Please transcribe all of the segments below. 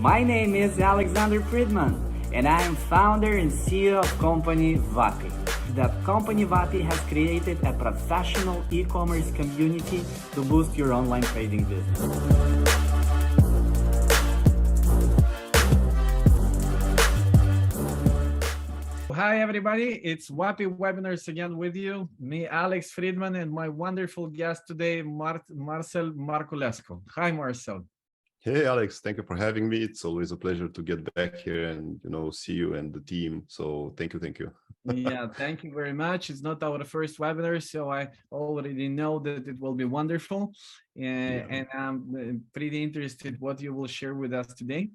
My name is Alexander Fridman, and I am founder and CEO of company WAPI. That company WAPI has created a professional e-commerce community to boost your online trading business. Hi everybody, it's WAPI Webinars again with you, me Alex Fridman and my wonderful guest today, Marcel Marculesco. Hi Marcel. Hey Alex, thank you for having me. It's always a pleasure to get back here and see you and the team. So thank you. Yeah, thank you very much. It's not our first webinar, so I already know that it will be wonderful. And I'm pretty interested what you will share with us today.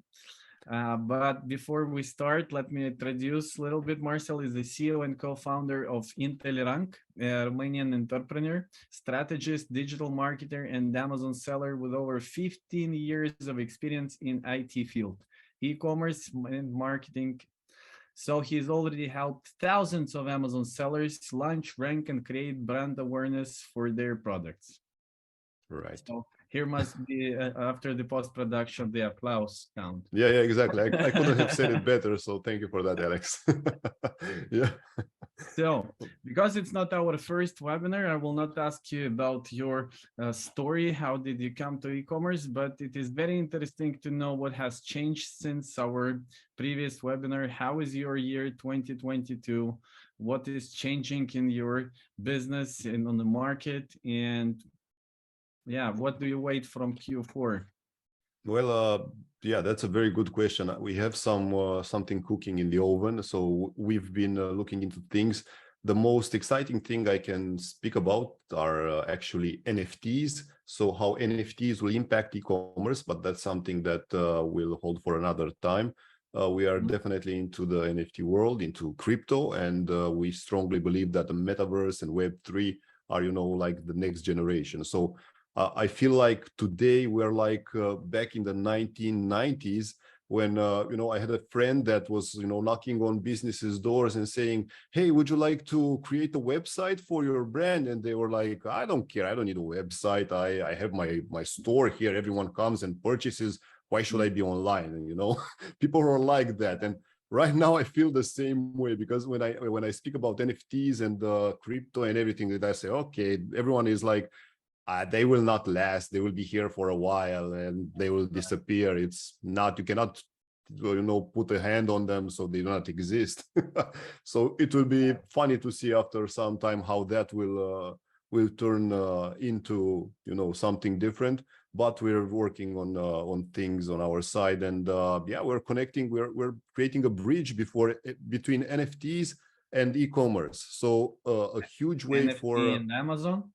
But before we start, let me introduce a little bit. Marcel is the CEO and co-founder of IntelliRank, a Romanian entrepreneur, strategist, digital marketer, and Amazon seller with over 15 years of experience in IT field, e-commerce and marketing. So he's already helped thousands of Amazon sellers launch, rank, and create brand awareness for their products. Right. So here must be, after the post-production, the applause count. Yeah, exactly. I couldn't have said it better, so thank you for that, Alex. Yeah. So, because it's not our first webinar, I will not ask you about your story. How did you come to e-commerce? But it is very interesting to know what has changed since our previous webinar. How is your year 2022? What is changing in your business and on the market? And yeah, what do you wait from Q4? Well, yeah, that's a very good question. We have something cooking in the oven, so we've been looking into things. The most exciting thing I can speak about are actually NFTs. So how NFTs will impact e-commerce, but that's something that we'll hold for another time. We are definitely into the NFT world, into crypto, and we strongly believe that the metaverse and Web3 are, like the next generation. So I feel like today we're like back in the 1990s when, I had a friend that was, knocking on businesses' doors and saying, hey, would you like to create a website for your brand? And they were like, I don't care. I don't need a website. I have my store here. Everyone comes and purchases. Why should I be online? And, people are like that. And right now I feel the same way, because when I speak about NFTs and crypto and everything, that I say, okay, everyone is like, they will not last. They will be here for a while and they will disappear. It's not, you cannot, put a hand on them, so they do not exist. So it will be funny to see after some time how that will turn into, something different. But we're working on things on our side, and we're connecting. We're creating a bridge between NFTs and e-commerce. So a huge way NFT for and Amazon.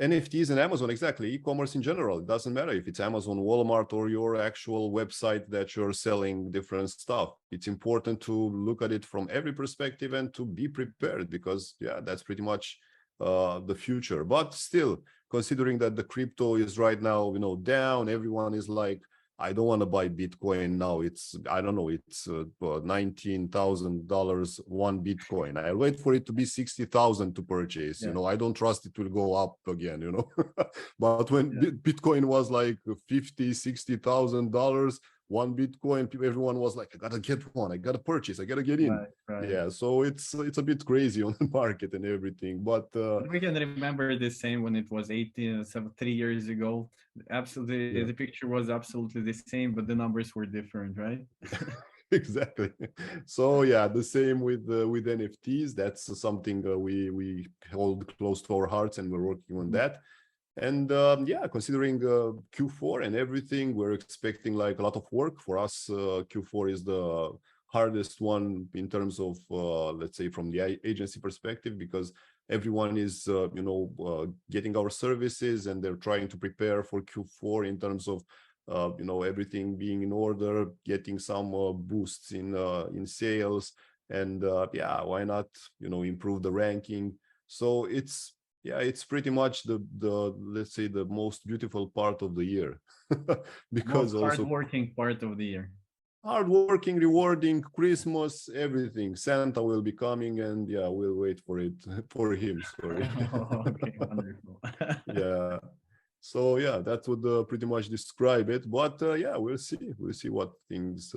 NFTs and Amazon, exactly. E-commerce in general. It doesn't matter if it's Amazon, Walmart, or your actual website that you're selling different stuff. It's important to look at it from every perspective and to be prepared, because that's pretty much the future. But still, considering that the crypto is right now, down, everyone is like, I don't want to buy Bitcoin now. It's, I don't know, it's $19,000 one Bitcoin. I'll wait for it to be 60,000 to purchase. I don't trust it will go up again, But when Bitcoin was like $50,000-$60,000 one Bitcoin, everyone was like, I gotta get one, I gotta purchase, I gotta get in. Right. Yeah, so it's a bit crazy on the market and everything, but we can remember the same when it was 3 years ago. Absolutely, the picture was absolutely the same, but the numbers were different, right? Exactly. So the same with NFTs. That's something we hold close to our hearts, and we're working on that. And considering Q4 and everything, we're expecting like a lot of work for us. Q4 is the hardest one in terms of, let's say, from the agency perspective, because everyone is, getting our services, and they're trying to prepare for Q4 in terms of, everything being in order, getting some boosts in sales, and why not, improve the ranking. So it's pretty much the let's say the most beautiful part of the year, because most also hardworking part of the year. Hardworking, rewarding, Christmas, everything. Santa will be coming, and we'll wait for it for him. Sorry. Okay, wonderful. Yeah. So yeah, that would pretty much describe it. But yeah, we'll see. We'll see what things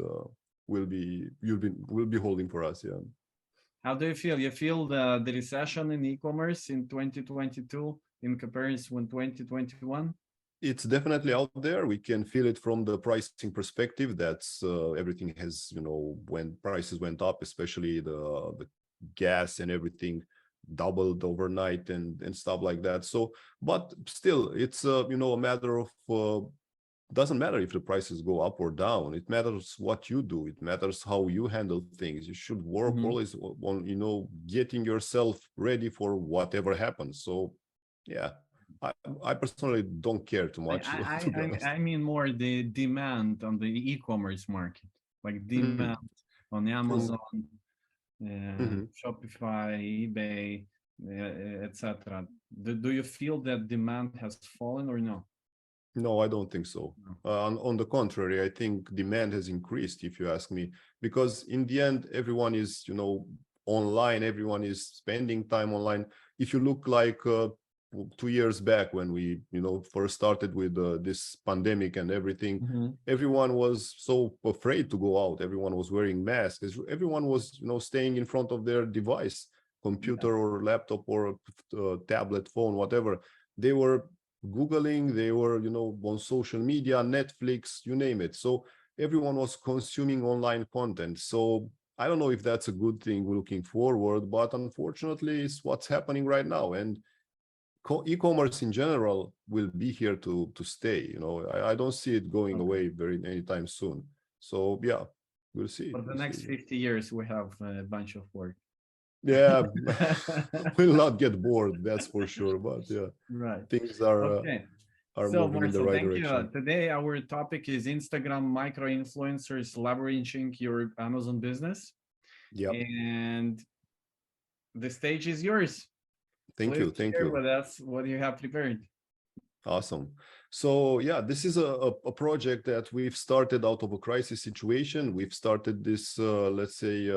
will be holding for us. Yeah. How do you feel? You feel the recession in e-commerce in 2022 in comparison with 2021? It's definitely out there. We can feel it from the pricing perspective. That's everything has, when prices went up, especially the gas and everything doubled overnight and stuff like that. So, but still, it's a matter of doesn't matter if the prices go up or down. It matters what you do. It matters how you handle things. You should work always on getting yourself ready for whatever happens. So yeah, I personally don't care too much, to be honest. I mean more the demand on the e-commerce market, like demand on From Amazon, Mhm. Shopify, eBay, etc. Do you feel that demand has fallen or no? No, I don't think so. No. On the contrary, I think demand has increased, if you ask me, because in the end, everyone is, online, everyone is spending time online. If you look like 2 years back when we, first started with this pandemic and everything, everyone was so afraid to go out. Everyone was wearing masks. Everyone was, staying in front of their device, computer or laptop or tablet, phone, whatever. They were Googling, they were, on social media, Netflix, you name it. So everyone was consuming online content. So I don't know if that's a good thing looking forward, but unfortunately, it's what's happening right now. And e-commerce in general will be here to stay. I don't see it going away anytime soon. So yeah, we'll see. For the next 50 years, we have a bunch of work. Yeah, we'll not get bored, that's for sure. But yeah, Right. things are Okay. So moving in the Marcel, right thank direction. you. Today our topic is Instagram micro influencers leveraging your Amazon business. Yeah. And the stage is yours. Thank Please you. Thank share you. with us what you have prepared. Awesome. So yeah, this is a project that we've started out of a crisis situation. We've started this, let's say,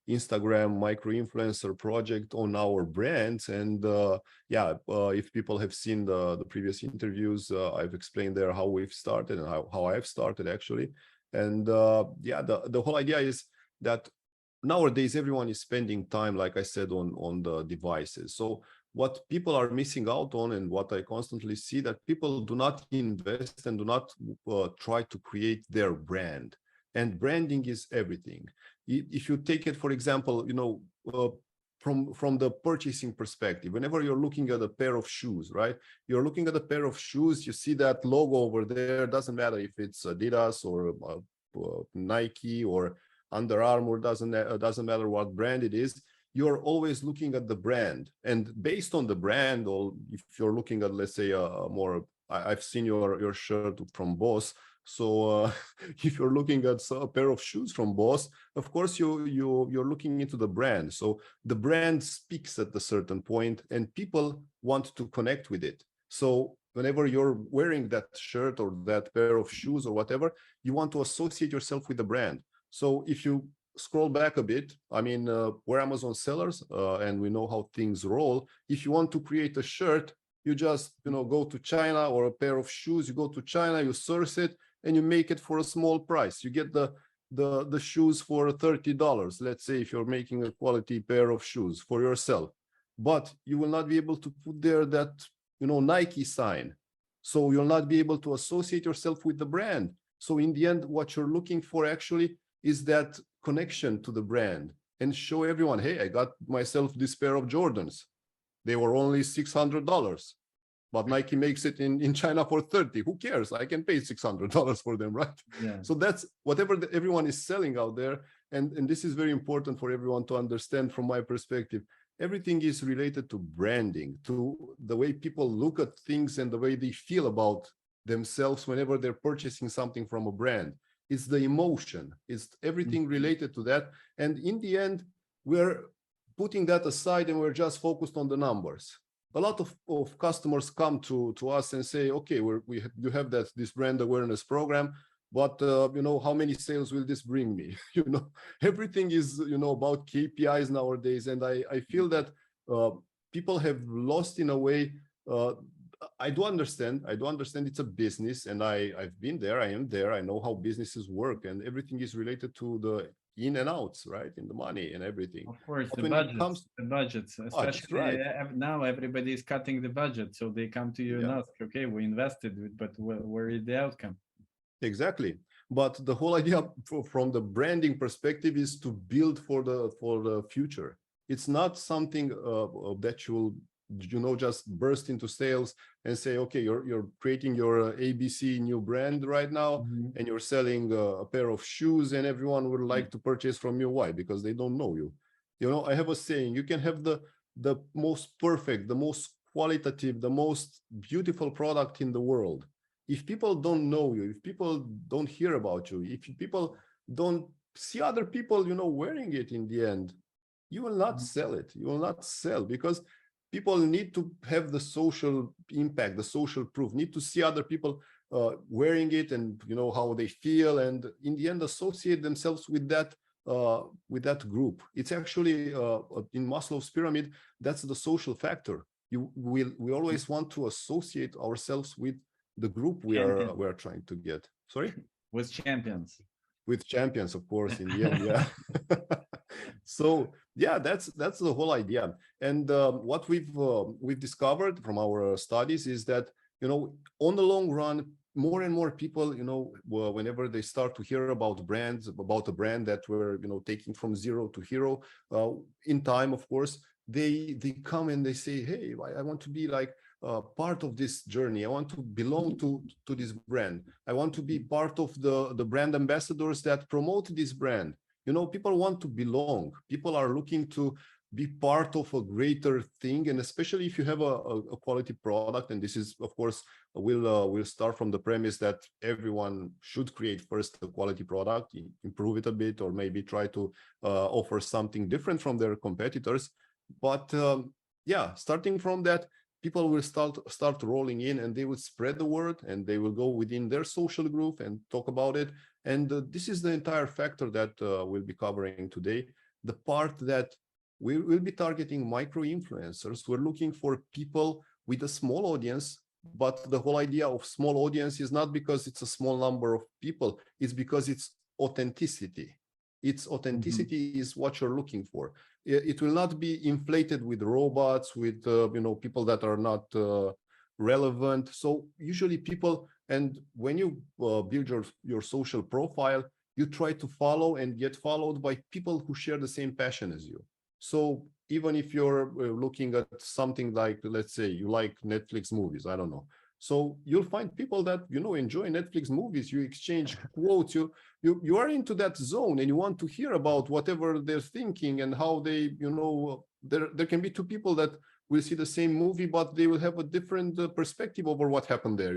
Instagram micro-influencer project on our brands. And yeah, if people have seen the previous interviews, I've explained there how we've started and how I've started actually. And yeah, the whole idea is that nowadays everyone is spending time, like I said, on the devices. So what people are missing out on, and what I constantly see, that people do not invest and do not try to create their brand. And branding is everything. If you take it, for example, from the purchasing perspective, whenever you're looking at a pair of shoes, right? You're looking at a pair of shoes, you see that logo over there. Doesn't matter if it's Adidas or Nike or Under Armour, doesn't matter what brand it is. You're always looking at the brand, and based on the brand, or if you're looking at, let's say, I've seen your shirt from Boss. So if you're looking at a pair of shoes from Boss, of course you're looking into the brand. So the brand speaks at a certain point, and people want to connect with it. So whenever you're wearing that shirt or that pair of shoes or whatever, you want to associate yourself with the brand. So if you scroll back a bit, I mean, we're Amazon sellers, and we know how things roll. If you want to create a shirt, you just, go to China, or a pair of shoes, you go to China, you source it, and you make it for a small price. You get the shoes for $30. Let's say if you're making a quality pair of shoes for yourself, but you will not be able to put there that, Nike sign. So you'll not be able to associate yourself with the brand. So in the end, what you're looking for actually is that connection to the brand, and show everyone, hey, I got myself this pair of Jordans. They were only $600, but Nike makes it in China for 30. Who cares? I can pay $600 for them, right? Yeah. So that's whatever everyone is selling out there. And this is very important for everyone to understand from my perspective. Everything is related to branding, to the way people look at things and the way they feel about themselves whenever they're purchasing something from a brand. It's the emotion, it's everything related to that. And in the end, we're putting that aside and we're just focused on the numbers. A lot of customers come to us and say, okay, you have this brand awareness program, but how many sales will this bring me? Everything is, about KPIs nowadays. And I feel that people have lost, in a way, I do understand. I do understand it's a business, and I've been there. I am there. I know how businesses work, and everything is related to the in and outs, right? In the money and everything. Of course, But when it comes the budgets, budgets, especially right? now everybody is cutting the budget. So they come to you and Yeah, ask, okay, we invested, but where is the outcome? exactly. But the whole idea from the branding perspective is to build for the future. It's not something that you'll just burst into sales and say, okay, you're creating your ABC new brand right now, Mhm. and you're selling a pair of shoes, and everyone would Yeah. like to purchase from you. Why? Because they don't know you. I have a saying: you can have the most perfect, the most qualitative, the most beautiful product in the world. If people don't know you, if people don't hear about you, if people don't see other people, wearing it in the end, you will not Mhm. sell it. You will not sell, because people need to have the social impact, the social proof, need to see other people wearing it, and how they feel, and in the end associate themselves with that group. It's actually in Maslow's pyramid, that's the social factor. We always want to associate ourselves with the group Champion we are trying to get. Sorry? with champions. With champions, of course, in the end. Yeah. So yeah, that's the whole idea. And what we've discovered from our studies is that on the long run, more and more people, whenever they start to hear about brands, about a brand that we're taking from zero to hero, in time, of course, they come and they say, hey, I want to be like part of this journey. I want to belong to this brand. I want to be part of the brand ambassadors that promote this brand. People want to belong. People are looking to be part of a greater thing, and especially if you have a quality product. And this is, of course, we'll start from the premise that everyone should create first a quality product, improve it a bit, or maybe try to offer something different from their competitors. But yeah, starting from that, people will start rolling in, and they will spread the word, and they will go within their social group and talk about it. And this is the entire factor that we'll be covering today. The part that we will be targeting micro influencers. We're looking for people with a small audience, but the whole idea of small audience is not because it's a small number of people, it's because it's authenticity. Its authenticity is what you're looking for. It will not be inflated with robots, with people that are not relevant. So usually people, and when you build your social profile, you try to follow and get followed by people who share the same passion as you. So even if you're looking at something like, let's say you like Netflix movies, I don't know, so you'll find people that enjoy Netflix movies. You exchange quotes. You are into that zone, and you want to hear about whatever they're thinking and how they there can be two people that will see the same movie, but they will have a different perspective over what happened there.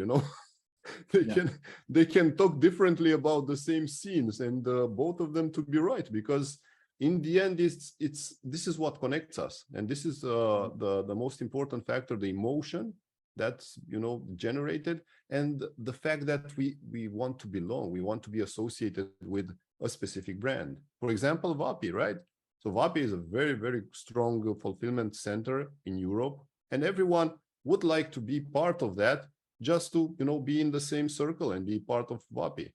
They can talk differently about the same scenes, and both of them to be right, because in the end, this is what connects us, and this is the most important factor: the emotion that's generated, and the fact that we want to belong, we want to be associated with a specific brand. For example, WAPI, right? So WAPI is a very, very strong fulfillment center in Europe, and everyone would like to be part of that, just to be in the same circle and be part of WAPI.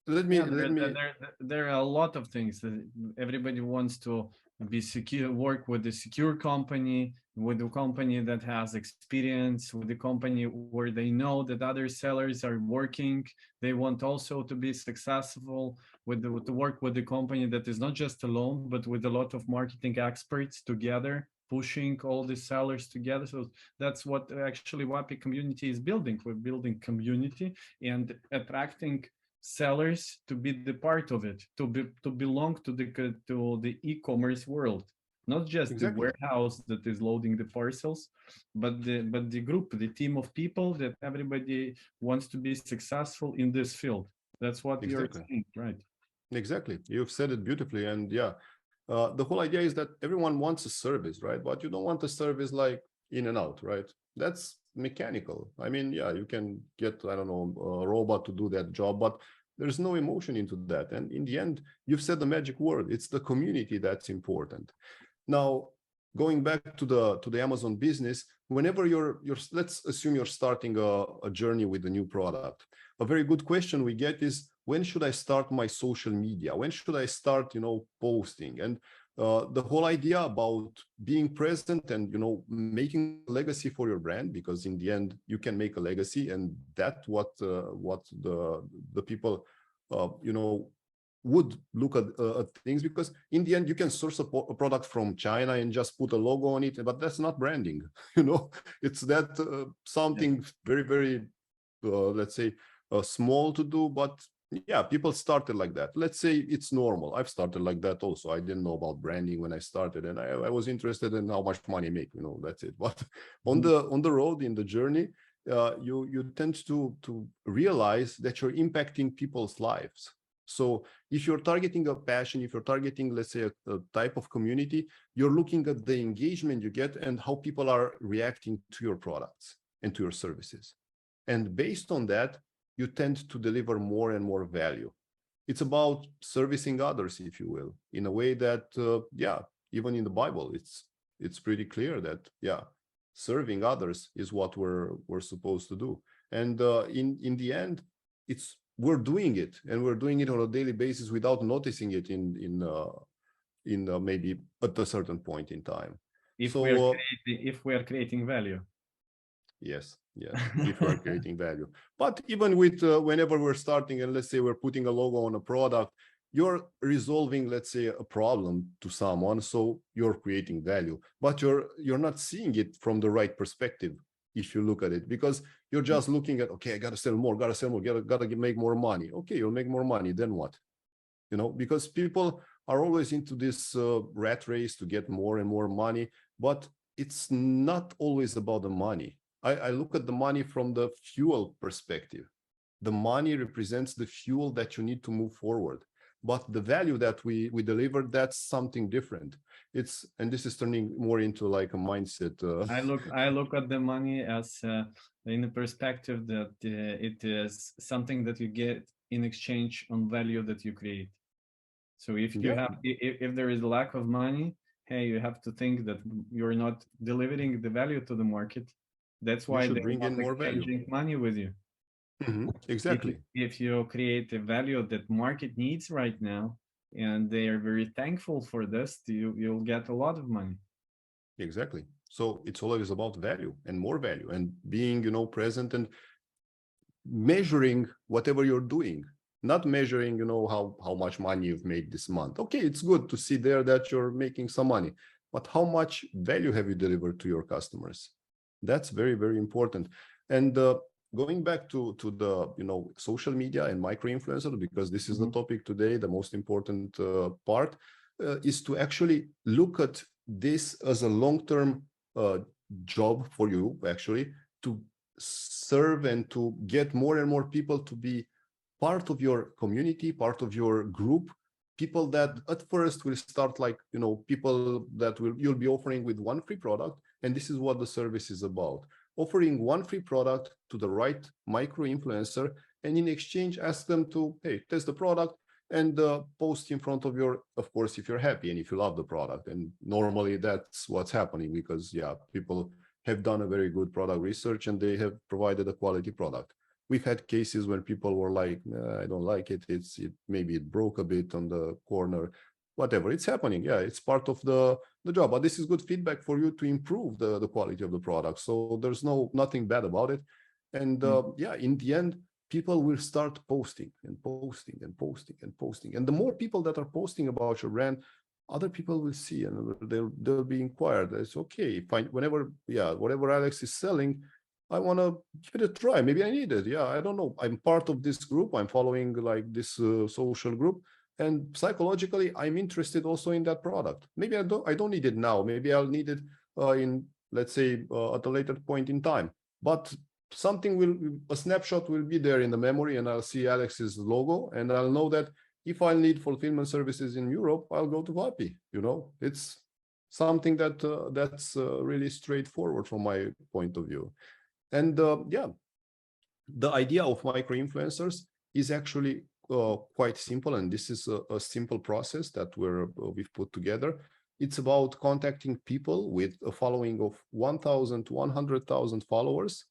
There are a lot of things that everybody wants to be secure, work with a secure company, with a company that has experience, with a company where they know that other sellers are working. They want also to be successful to work with a company that is not just alone, but with a lot of marketing experts together, pushing all the sellers together. So that's what actually WAPI community is building. We're building community and attracting sellers to be the part of it, to belong to the e-commerce world, not just the Exactly. warehouse that is loading the parcels, but the group, the team of people that everybody wants to be successful in this field. That's what you're Exactly. saying, right? Exactly. You've said it beautifully. And yeah, the whole idea is that everyone wants a service, right? But you don't want a service like in and out, right? That's mechanical. I mean, yeah, you can get, I don't know, a robot to do that job, but there's no emotion into that. And in the end, you've said the magic word. It's the community that's important. Now, going back to the Amazon business, whenever let's assume you're starting a journey with a new product, a very good question we get is, when should I start my social media? When should I start, posting? And the whole idea about being present and, making a legacy for your brand, because in the end you can make a legacy, and that's what the people, would look at things, because in the end you can source a product from China and just put a logo on it, but that's not branding. It's that something very, very, let's say, small to do, but yeah, people started like that. Let's say it's normal. I've started like that also. I didn't know about branding when I started, and I was interested in how much money I make, that's it. But on the road, in the journey, you tend to realize that you're impacting people's lives. So if you're targeting a passion, if you're targeting, let's say, a type of community, you're looking at the engagement you get and how people are reacting to your products and to your services. And based on that, you tend to deliver more and more value. It's about servicing others, if you will, in a way that, even in the Bible, it's pretty clear that, serving others is what we're supposed to do. And in the end, we're doing it, and we're doing it on a daily basis without noticing it in maybe at a certain point in time. If we are creating value. Yes, if we're creating value. But even with whenever we're starting, and let's say we're putting a logo on a product, you're resolving, let's say, a problem to someone, so you're creating value, but you're not seeing it from the right perspective. If you look at it, because you're just looking at, okay, I gotta sell more, gotta make more money. Okay, you'll make more money, then what? Because people are always into this rat race to get more and more money, but it's not always about the money. I look at the money from the fuel perspective. The money represents the fuel that you need to move forward. But the value that we deliver, that's something different. And this is turning more into like a mindset. I look at the money as in the perspective that it is something that you get in exchange on value that you create. So if there is a lack of money, hey, you have to think that you're not delivering the value to the market. That's why they bring in more value. Money with you. Exactly. If you create a value that market needs right now, and they are very thankful for this, you'll get a lot of money. Exactly. So it's always about value and more value, and being, present and measuring whatever you're doing. Not measuring, how much money you've made this month. Okay, it's good to see there that you're making some money, but how much value have you delivered to your customers? That's very, very important. And going back to the social media and micro-influencer, because this is the topic today, the most important part is to actually look at this as a long-term job for you, actually, to serve and to get more and more people to be part of your community, part of your group, people that at first will start like, people that you'll be offering with one free product. And this is what the service is about. Offering one free product to the right micro-influencer, and in exchange, ask them to, hey, test the product and post in front of of course, if you're happy and if you love the product. And normally that's what's happening, because people have done a very good product research and they have provided a quality product. We've had cases when people were like, I don't like it. Maybe it broke a bit on the corner, whatever. It's happening. Yeah, it's part of the job. But this is good feedback for you to improve the quality of the product. So there's nothing bad about it. And in the end, people will start posting and posting and posting and posting. And the more people that are posting about your brand, other people will see, and they'll be inquired. It's okay. Whatever Alex is selling, I want to give it a try. Maybe I need it. Yeah, I don't know. I'm part of this group. I'm following like this social group, and psychologically, I'm interested also in that product. Maybe I don't need it now. Maybe I'll need it in, let's say, at a later point in time. But a snapshot will be there in the memory, and I'll see Alex's logo, and I'll know that if I need fulfillment services in Europe, I'll go to WAPI. It's something that's really straightforward from my point of view. And the idea of micro-influencers is actually quite simple, and this is a simple process that we've put together. It's about contacting people with a following of 1,000 to 100,000 followers,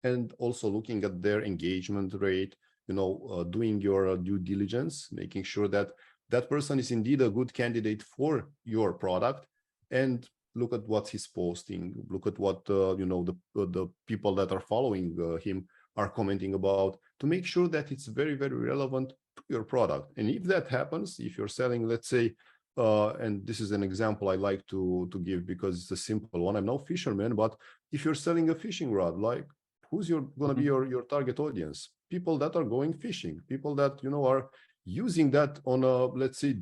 and also looking at their engagement rate, doing your due diligence, making sure that that person is indeed a good candidate for your product, and look at what he's posting, look at what the people that are following him are commenting about, to make sure that it's very, very relevant to your product. And if that happens, if you're selling, let's say, and this is an example I like to give because it's a simple one. I'm no fisherman, but if you're selling a fishing rod, like, who's going to be your target audience? People that are going fishing, people that are using that on a, let's say,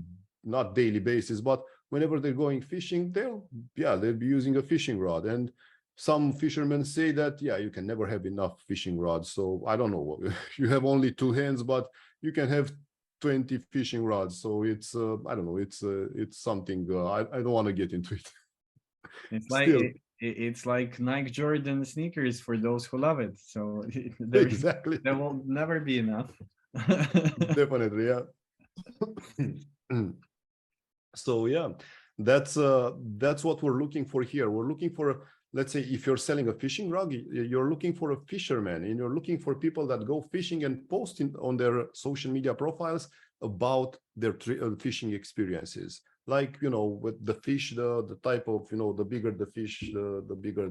not daily basis, but whenever they're going fishing, they'll be using a fishing rod. And some fishermen say that, yeah, you can never have enough fishing rods. So I don't know, you have only two hands, but you can have 20 fishing rods. So it's I don't know, it's something I don't want to get into it. It's like Still, it's like Nike Jordan sneakers for those who love it. So exactly, there will never be enough. definitely, yeah. So yeah, that's what we're looking for here. We're looking for, let's say, if you're selling a fishing rod, you're looking for a fisherman, and you're looking for people that go fishing and post on their social media profiles about their fishing experiences. Like, with the fish, the type of, the bigger the fish, the bigger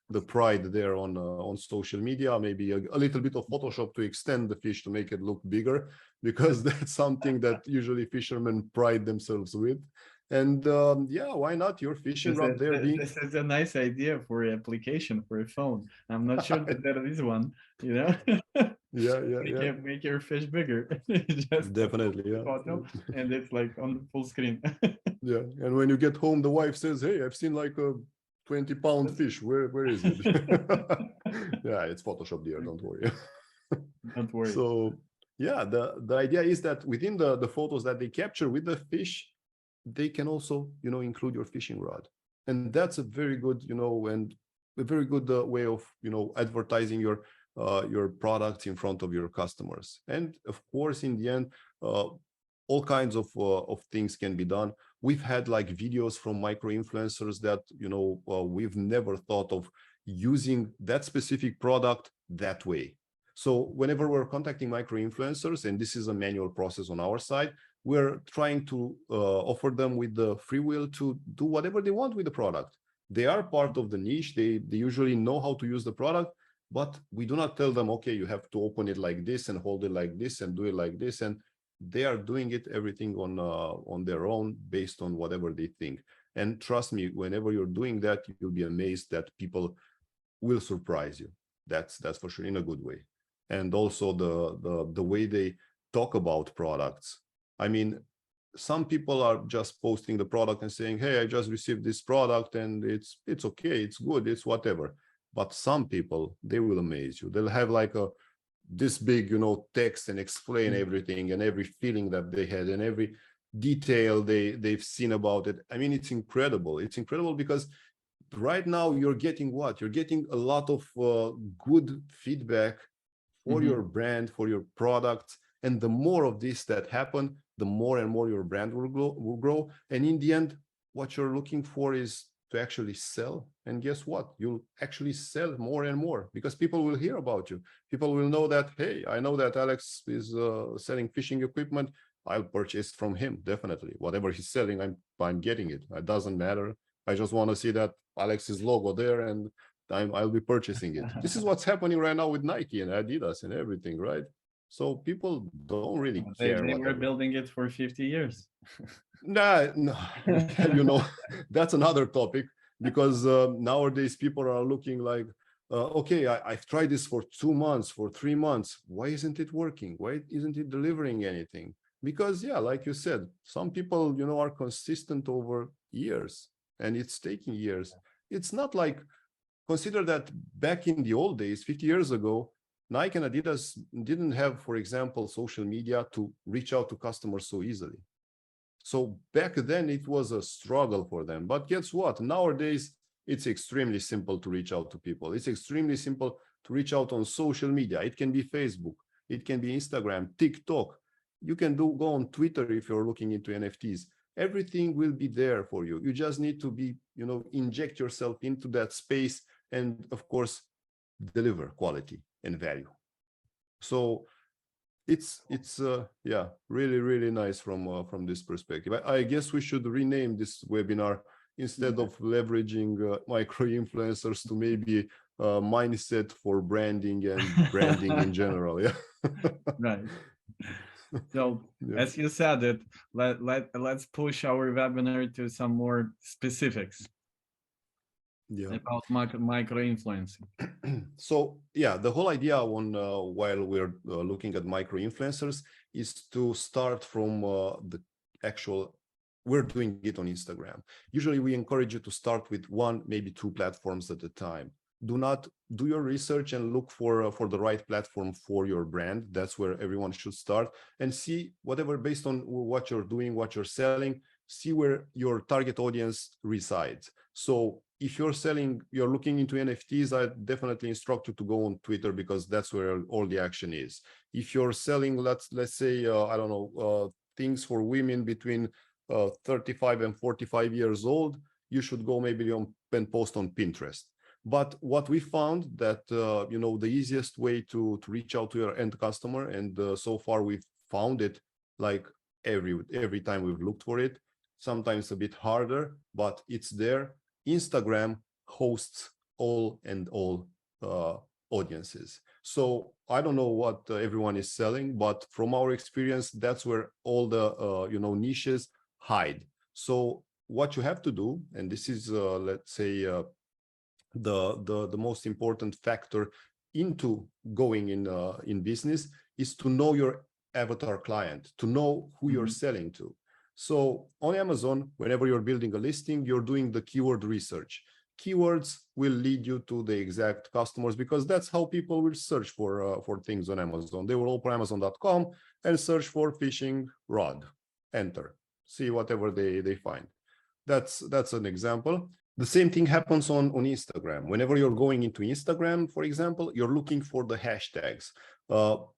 the pride there on social media. Maybe a little bit of Photoshop to extend the fish to make it look bigger, because that's something that usually fishermen pride themselves with. And yeah, why not your fishing rod there being? This is a nice idea for an application for a phone. I'm not sure that there is one, Yeah. make your fish bigger. Just Definitely, a yeah. photo, and it's like on the full screen. Yeah, and when you get home, the wife says, "Hey, I've seen like a 20-pound fish. Where is it?" Yeah, it's Photoshop there. Don't worry. Don't worry. So yeah, the idea is that within the photos that they capture with the fish, they can also include your fishing rod, and that's a very good and a very good way of advertising your products in front of your customers. And of course, in the end, all kinds of things can be done. We've had like videos from micro influencers that we've never thought of using that specific product that way. So whenever we're contacting micro influencers, and this is a manual process on our side, we're trying to offer them with the free will to do whatever they want with the product. They are part of the niche. They usually know how to use the product, but we do not tell them, okay, you have to open it like this and hold it like this and do it like this. And they are doing it everything on their own based on whatever they think. And trust me, whenever you're doing that, you'll be amazed that people will surprise you. That's for sure, in a good way. And also the way they talk about products. I mean, some people are just posting the product and saying, hey, I just received this product and it's okay, it's good, it's whatever. But some people, they will amaze you. They'll have like this big text and explain everything and every feeling that they had and every detail they've seen about it. I mean, it's incredible. It's incredible because right now you're getting what? You're getting a lot of good feedback for your brand, for your product. And the more of this that happen, the more and more your brand will grow. And in the end, what you're looking for is to actually sell. And guess what? You'll actually sell more and more because people will hear about you. People will know that, hey, I know that Alex is selling fishing equipment. I'll purchase from him, definitely. Whatever he's selling, I'm getting it. It doesn't matter. I just want to see that Alex's logo there, and I'll be purchasing it. This is what's happening right now with Nike and Adidas and everything, right? So people don't really They care. were building it for 50 years. No, that's another topic, because nowadays people are looking like, okay, I've tried this for 2 months, for 3 months. Why isn't it working? Why isn't it delivering anything? Because, yeah, like you said, some people, are consistent over years, and it's taking years. It's not like, consider that back in the old days, 50 years ago, Nike and Adidas didn't have, for example, social media to reach out to customers so easily. So back then it was a struggle for them. But guess what? Nowadays, it's extremely simple to reach out to people. It's extremely simple to reach out on social media. It can be Facebook, it can be Instagram, TikTok. You can go on Twitter if you're looking into NFTs. everything will be there for you. You just need to be, inject yourself into that space, and of course, deliver quality and value. So it's yeah, really nice from this perspective. I guess we should rename this webinar, instead of leveraging micro influencers, to maybe mindset for branding and branding in general. Yeah. Right. So Yeah. as you said it, let's push our webinar to some more specifics Yeah. about micro influencing. So yeah, the whole idea on while we're looking at micro influencers is to start from the actual. We're doing it on Instagram. Usually we encourage you to start with one, maybe two platforms at a time. Do not do your research and look for the right platform for your brand. That's where everyone should start, and see whatever, based on what you're doing, what you're selling, see where your target audience resides. So if you're looking into NFTs, I definitely instruct you to go on Twitter, because that's where all the action is. If you're selling, let's say, I don't know, things for women between 35 and 45 years old, you should go maybe on and post on Pinterest. But what we found that, the easiest way to reach out to your end customer, and so far we've found it, like every time we've looked for it, sometimes a bit harder, but it's there. Instagram hosts all audiences. So I don't know what everyone is selling, but from our experience, that's where all the niches hide. So what you have to do, and this is let's say the most important factor into going in business, is to know your avatar client, to know who you're selling to. So on Amazon, whenever you're building a listing, you're doing the keyword research. Keywords will lead you to the exact customers, because that's how people will search for things on Amazon. They will open Amazon.com and search for fishing rod, enter, see whatever they find. That's an example. The same thing happens on Instagram. Whenever you're going into Instagram, for example, you're looking for the hashtags.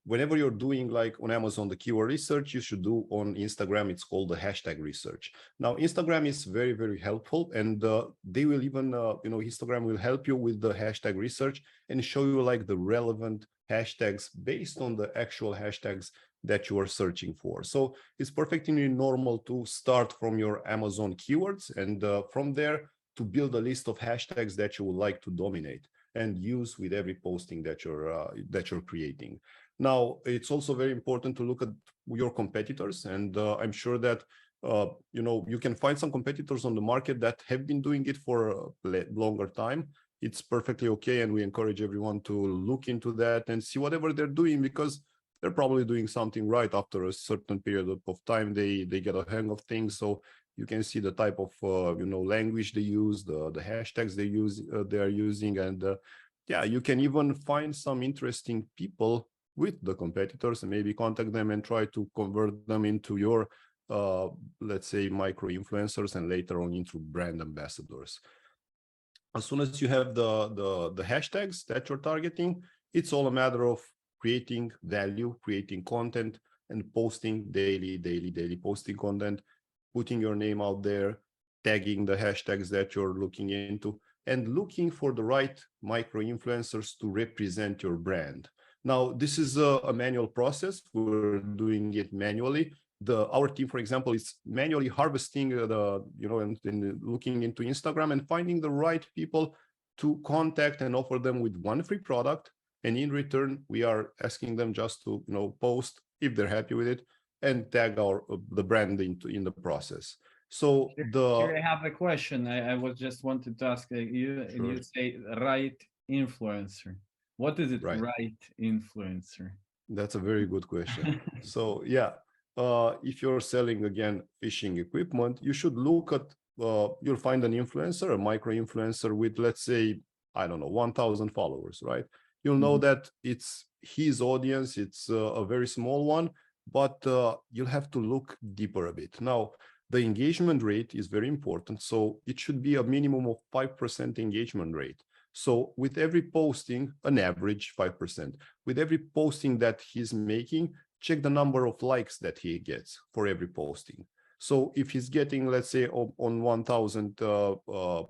Whenever you're doing, like on Amazon, the keyword research, you should do on Instagram, it's called the hashtag research. Now, Instagram is very helpful, and they will even, Instagram will help you with the hashtag research and show you like the relevant hashtags based on the actual hashtags that you are searching for. So it's perfectly normal to start from your Amazon keywords, and from there to build a list of hashtags that you would like to dominate and use with every posting that you're creating. Now, it's also very important to look at your competitors, and I'm sure that you can find some competitors on the market that have been doing it for a longer time. It's perfectly okay, and we encourage everyone to look into that and see whatever they're doing, because they're probably doing something right. After a certain period of time, they get a hang of things. So you can see the type of language they use, the hashtags they are using, and yeah, you can even find some interesting people with the competitors and maybe contact them and try to convert them into your let's say micro influencers, and later on into brand ambassadors. As soon as you have the hashtags that you're targeting, it's all a matter of creating value, creating content, and posting daily posting content, putting your name out there, tagging the hashtags that you're looking into, and looking for the right micro influencers to represent your brand. Now, this is a manual process. We're doing it manually. Our team, for example, is manually harvesting and looking into Instagram and finding the right people to contact and offer them with one free product. And in return, we are asking them just to post if they're happy with it, and tag the brand in the process. So Here I have a question. I was just wanted to ask you. Sure. You say right influencer. What is it? Right influencer. That's a very good question. So yeah, if you're selling, again, fishing equipment, you should look at, you'll find an influencer, a micro influencer with, let's say, I don't know, 1,000 followers, right? You'll know that it's his audience, it's a very small one, but you'll have to look deeper a bit. Now, the engagement rate is very important. So it should be a minimum of 5% engagement rate. So with every posting, an average 5%, with every posting that he's making, check the number of likes that he gets for every posting. So if he's getting, let's say, on 1,000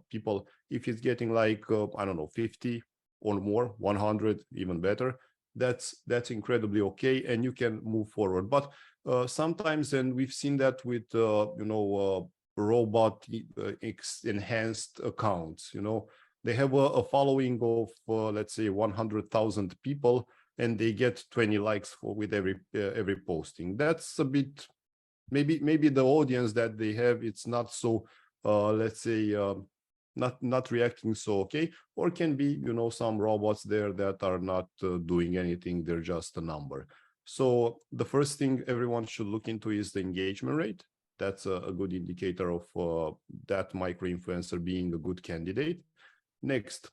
people, if he's getting like, I don't know, 50 or more, 100, even better, that's incredibly okay, and you can move forward. But sometimes, and we've seen that with, robot enhanced accounts, they have a following of, let's say, 100,000 people, and they get 20 likes with every posting. That's a bit, maybe the audience that they have, it's not so, let's say, not reacting so okay, or can be, some robots there that are not doing anything, they're just a number. So the first thing everyone should look into is the engagement rate. That's a good indicator of that micro influencer being a good candidate. Next,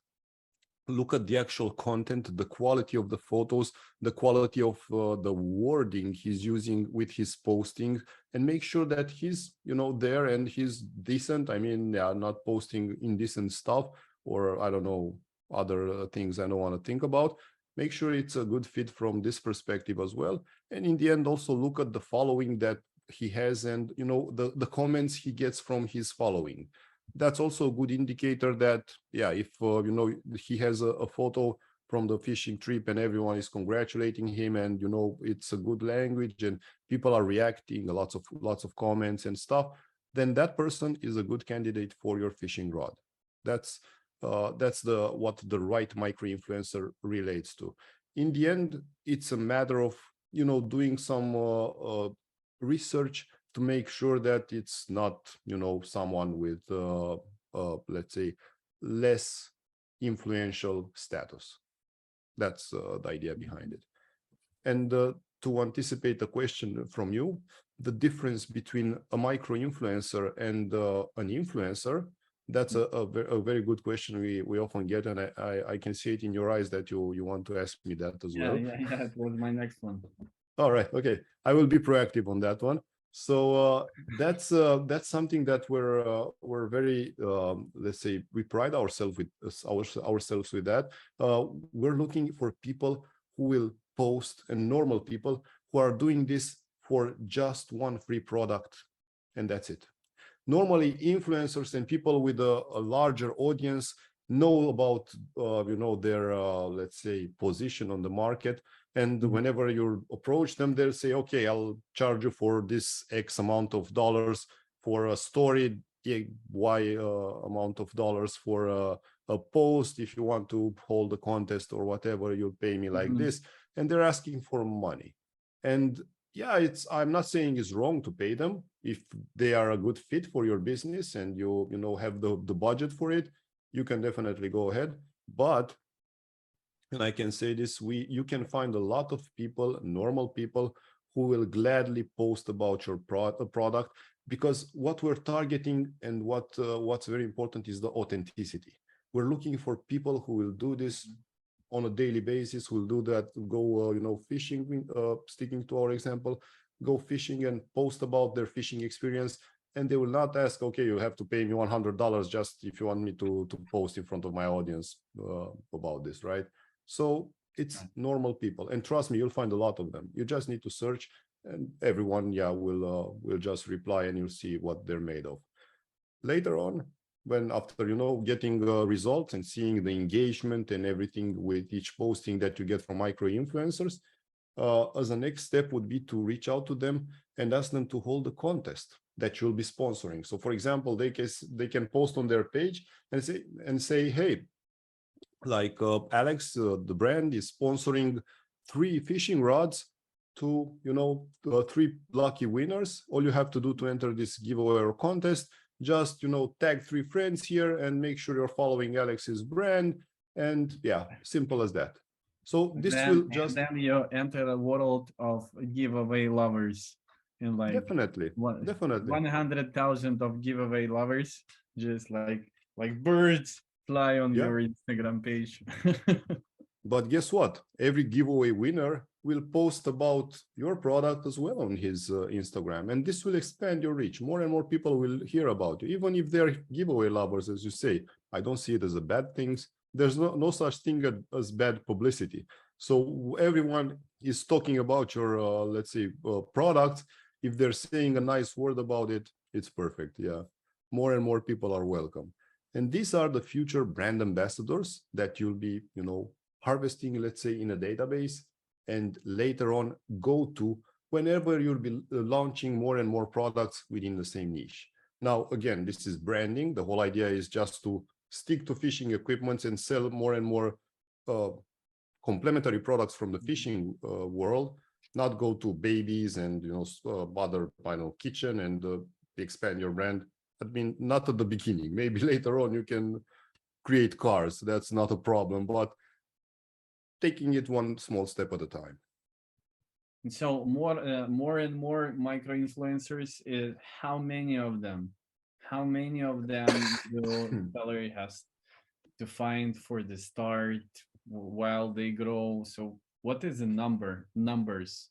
look at the actual content, the quality of the photos, the quality of the wording he's using with his posting, and make sure that he's, there and he's decent. I mean, yeah, not posting indecent stuff, or I don't know, other things I don't want to think about. Make sure it's a good fit from this perspective as well. And in the end, also look at the following that he has, and, the comments he gets from his following. That's also a good indicator that, yeah, if he has a photo from the fishing trip and everyone is congratulating him, and it's a good language and people are reacting, lots of comments and stuff, then that person is a good candidate for your fishing rod. That's what the right micro influencer relates to. In the end, it's a matter of doing some research to make sure that it's not, someone with, let's say, less influential status. That's the idea behind it. And to anticipate a question from you, the difference between a micro influencer and an influencer, that's a very good question we often get, and I can see it in your eyes that you want to ask me that as well. Yeah, it was my next one. All right, okay, I will be proactive on that one. So that's something that we're very, let's say, we pride ourselves with that. We're looking for people who will post, and normal people who are doing this for just one free product, and that's it. Normally, influencers and people with a larger audience know about their let's say, position on the market, and whenever you approach them, they'll say, okay, I'll charge you for this X amount of dollars for a story, Y amount of dollars for a post. If you want to hold a contest or whatever, you'll pay me like this. And they're asking for money. And yeah, I'm not saying it's wrong to pay them if they are a good fit for your business and you have the budget for it. You can definitely go ahead. But, and I can say this, you can find a lot of people, normal people, who will gladly post about your product, because what we're targeting and what's very important is the authenticity. We're looking for people who will do this on a daily basis, who will do that, go fishing, sticking to our example, go fishing and post about their fishing experience. And they will not ask, okay, you have to pay me $100 just if you want me to post in front of my audience about this, right? So it's normal people, and trust me, you'll find a lot of them. You just need to search, and everyone, will just reply, and you'll see what they're made of. Later on, when after getting results and seeing the engagement and everything with each posting that you get from micro influencers, as a next step would be to reach out to them and ask them to hold a contest that you'll be sponsoring. So for example, they can post on their page and say, hey, like Alex, the brand is sponsoring 3 fishing rods to 3 lucky winners. All you have to do to enter this giveaway or contest, just tag 3 friends here and make sure you're following Alex's brand, and yeah, simple as that. So this will just, then you enter a world of giveaway lovers, and like definitely 100,000 of giveaway lovers, just like birds fly on your Instagram page. But guess what? Every giveaway winner will post about your product as well on his Instagram, and this will expand your reach. More and more people will hear about you, even if they're giveaway lovers, as you say. I don't see it as a bad thing. There's no such thing as bad publicity. So everyone is talking about your, let's say, product. if they're saying a nice word about it, it's perfect. Yeah, more and more people are welcome. And these are the future brand ambassadors that you'll be, harvesting, let's say, in a database, and later on go to whenever you'll be launching more and more products within the same niche. Now, again, this is branding. The whole idea is just to stick to fishing equipments and sell more and more complementary products from the fishing world, not go to babies and other kitchen and expand your brand. I mean, not at the beginning. Maybe later on you can create cars. That's not a problem, but taking it one small step at a time. So more and more micro influencers. How many of them? How many of them the seller has to find for the start while they grow? So what is the numbers?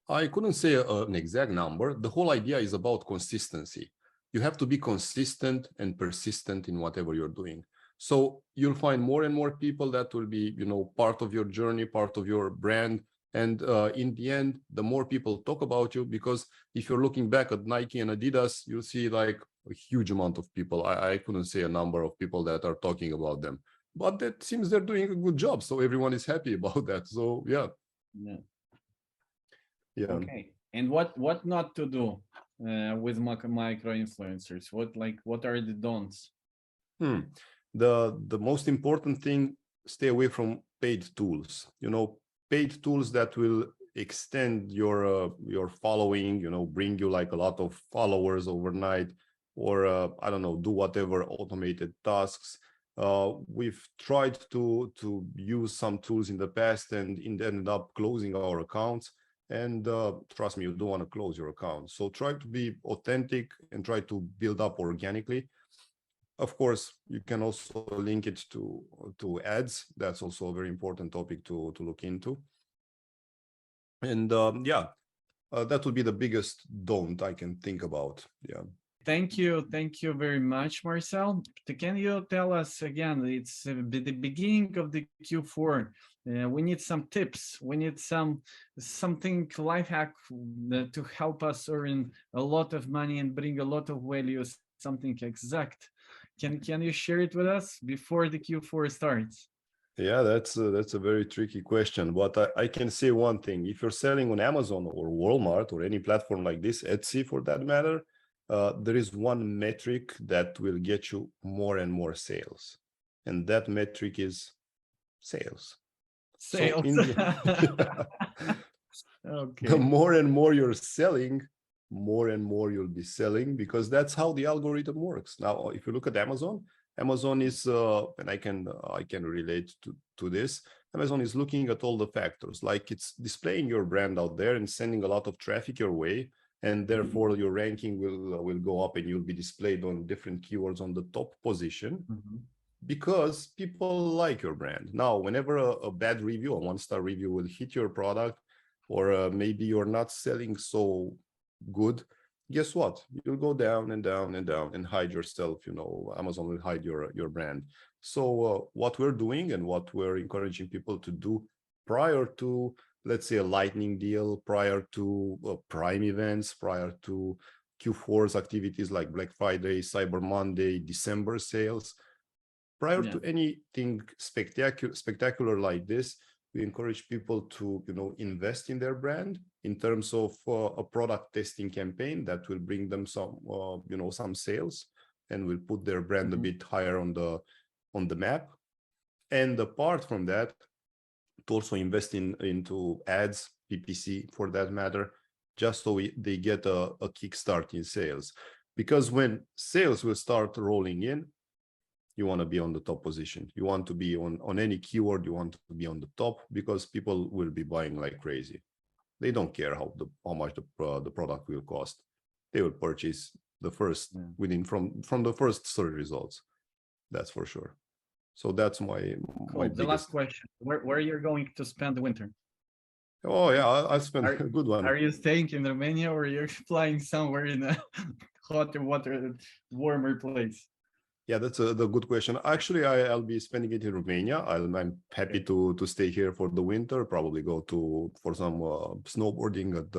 I couldn't say an exact number. The whole idea is about consistency. You have to be consistent and persistent in whatever you're doing. So you'll find more and more people that will be, part of your journey, part of your brand. And in the end, the more people talk about you, because if you're looking back at Nike and Adidas, you'll see like a huge amount of people. I couldn't say a number of people that are talking about them, but that seems they're doing a good job. So everyone is happy about that. So yeah. Yeah. Okay. And what not to do with micro influencers? What are the don'ts? The most important thing, stay away from paid tools. Paid tools that will extend your following, bring you like a lot of followers overnight, or I don't know, do whatever automated tasks. We've tried to use some tools in the past and ended up closing our accounts. And trust me, you don't want to close your account. So try to be authentic and try to build up organically. Of course, you can also link it to ads. That's also a very important topic to look into. And that would be the biggest don't I can think about. Yeah. Thank you very much, Marcel. Can you tell us again? It's the beginning of the Q4. We need some tips. We need something life hack to help us earn a lot of money and bring a lot of value. Something exact. Can you share it with us before the Q4 starts? Yeah, that's a very tricky question, but I can say one thing. If you're selling on Amazon or Walmart or any platform like this, Etsy for that matter, there is one metric that will get you more and more sales. And that metric is sales. Sales. So Okay. The more and more you're selling, more and more you'll be selling, because that's how the algorithm works. Now, if you look at Amazon is, and I can relate to this. Amazon is looking at all the factors, like it's displaying your brand out there and sending a lot of traffic your way, and therefore your ranking will go up, and you'll be displayed on different keywords on the top position. Because people like your brand. Now, whenever a bad review, a one-star review will hit your product, or maybe you're not selling so good, guess what? You'll go down and down and down and hide yourself. Amazon will hide your brand. So what we're doing and what we're encouraging people to do prior to, let's say, a lightning deal, prior to Prime events, prior to Q4's activities like Black Friday, Cyber Monday, December sales, prior to anything spectacular like this, we encourage people to invest in their brand in terms of a product testing campaign that will bring them some sales and will put their brand a bit higher on the map. And apart from that, to also invest into ads, PPC for that matter, just so they get a kickstart in sales. Because when sales will start rolling in, you want to be on the top position. You want to be on any keyword, you want to be on the top, because people will be buying like crazy. They don't care how much the product will cost. They will purchase the first from the first search results. That's for sure. So that's my the last question. Where you're going to spend the winter? Oh yeah, I'll spend a good one. Are you staying in Romania, or you're flying somewhere in a hotter, warmer place? Yeah, that's the good question. Actually, I'll be spending it in Romania. I'm happy to stay here for the winter. Probably go for some snowboarding at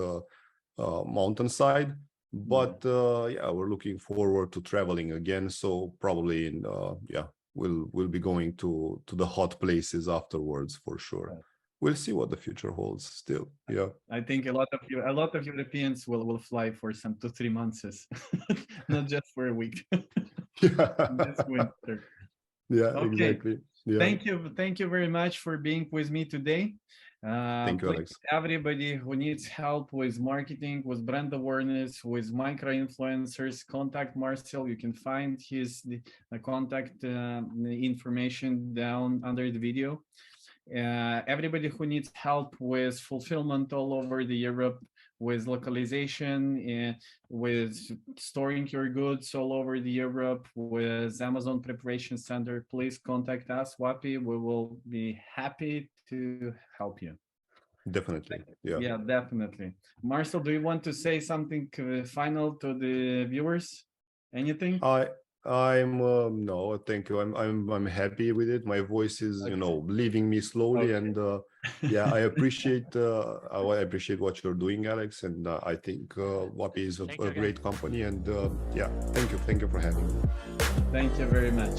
mountainside. But yeah, we're looking forward to traveling again. So probably in we'll be going to the hot places afterwards for sure. We'll see what the future holds still. Yeah. I think a lot of Europeans will fly for some 2-3 months, not just for a week. This winter. Yeah, Okay. exactly. Yeah. Thank you very much for being with me today. Thank you, Alex. Everybody who needs help with marketing, with brand awareness, with micro influencers, contact Marcel. You can find his contact information down under the video. Everybody who needs help with fulfillment all over the Europe, with localization, with storing your goods all over the Europe, with Amazon Preparation Center, please contact us, WAPI. We will be happy to help you. Definitely. Yeah. Yeah, definitely. Marcel, do you want to say something final to the viewers? Anything? I'm no, thank you. I'm happy with it. My voice is, leaving me slowly, and yeah, I appreciate what you're doing, Alex, and I think WAPI is a great company, and yeah, thank you for having me. Thank you very much.